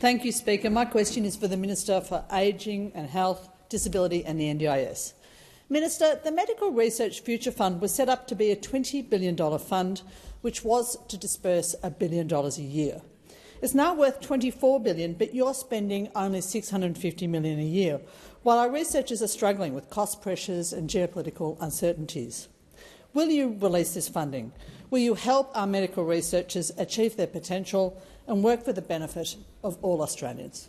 Thank you, Speaker. My question is for the Minister for Ageing and Health, Disability and the NDIS. Minister, the Medical Research Future Fund was set up to be a $20 billion fund, which was to disburse $1 billion a year. It's now worth $24 billion, but you're spending only $650 million a year, while our researchers are struggling with cost pressures and geopolitical uncertainties. Will you release this funding? Will you help our medical researchers achieve their potential and work for the benefit of all Australians?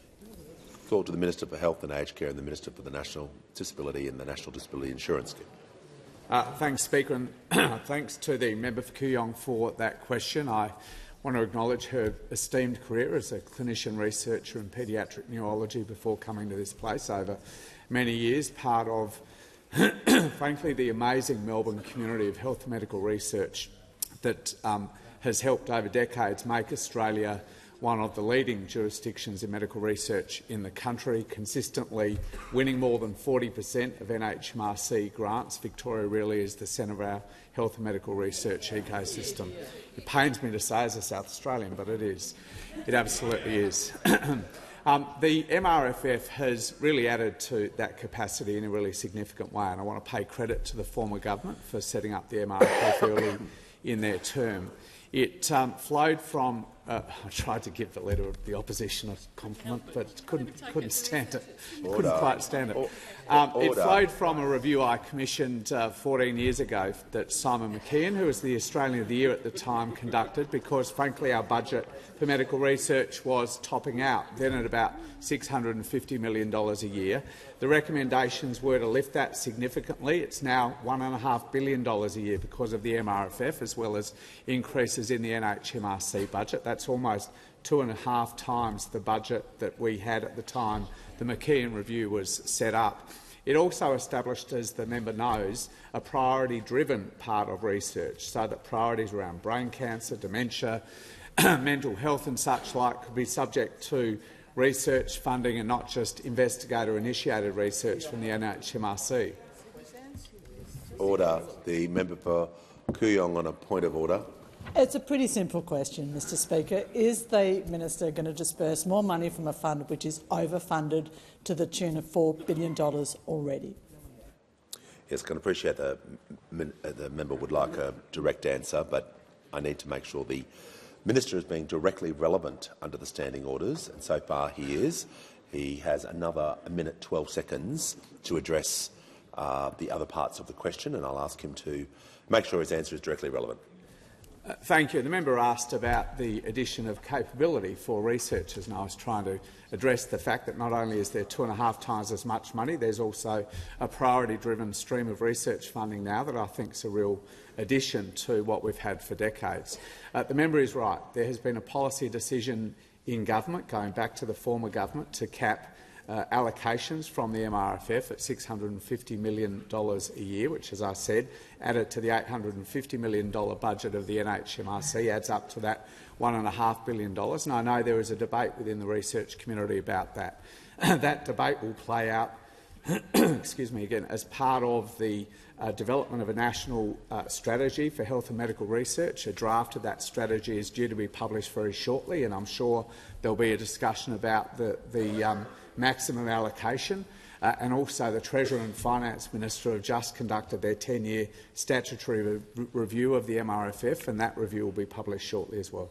Call to the Minister for Health and Aged Care and the Minister for the National Disability and the National Disability Insurance Scheme. Thanks, Speaker, and thanks to the member for Kooyong for that question. I want to acknowledge her esteemed career as a clinician researcher in paediatric neurology before coming to this place over many years, part of, frankly, the amazing Melbourne community of health and medical research that has helped over decades make Australia one of the leading jurisdictions in medical research in the country, consistently winning more than 40% of NHMRC grants. Victoria really is the centre of our health and medical research ecosystem. It pains me to say as a South Australian, but it is. It absolutely is. The MRFF has really added to that capacity in a really significant way, and I want to pay credit to the former government for setting up the MRFF early in their term. It flowed from I tried to give the Leader of the Opposition a compliment, but couldn't stand it. Couldn't quite stand it. It flowed from a review I commissioned 14 years ago that Simon McKeon, who was the Australian of the Year at the time, conducted because, frankly, our budget for medical research was topping out, then at about $650 million a year. The recommendations were to lift that significantly. It's now $1.5 billion a year because of the MRFF, as well as increases in the NHMRC budget. That's almost 2.5 times the budget that we had at the time the McKeon review was set up. It also established, as the member knows, a priority-driven part of research, so that priorities around brain cancer, dementia, mental health and such like could be subject to research funding and not just investigator-initiated research from the NHMRC. Order. The member for Kooyong on a point of order. It's a pretty simple question, Mr Speaker. Is the minister going to disburse more money from a fund which is overfunded to the tune of $4 billion already? Yes, I can appreciate the member would like a direct answer, but I need to make sure the minister is being directly relevant under the standing orders, and so far he is. He has another 1 minute 12 seconds to address the other parts of the question, and I'll ask him to make sure his answer is directly relevant. Thank you. The member asked about the addition of capability for researchers, and I was trying to address the fact that not only is there 2.5 times as much money, there's also a priority-driven stream of research funding now that I think is a real addition to what we've had for decades. The member is right. There has been a policy decision in government, going back to the former government, to cap allocations from the MRFF at $650 million a year, which, as I said, added to the $850 million budget of the NHMRC, adds up to that $1.5 billion. And I know there is a debate within the research community about that. That debate will play out excuse me, again, as part of the development of a national strategy for health and medical research. A draft of that strategy is due to be published very shortly, and I'm sure there'll be a discussion about the maximum allocation. And also the Treasurer and Finance Minister have just conducted their 10-year statutory review of the MRFF, and that review will be published shortly as well.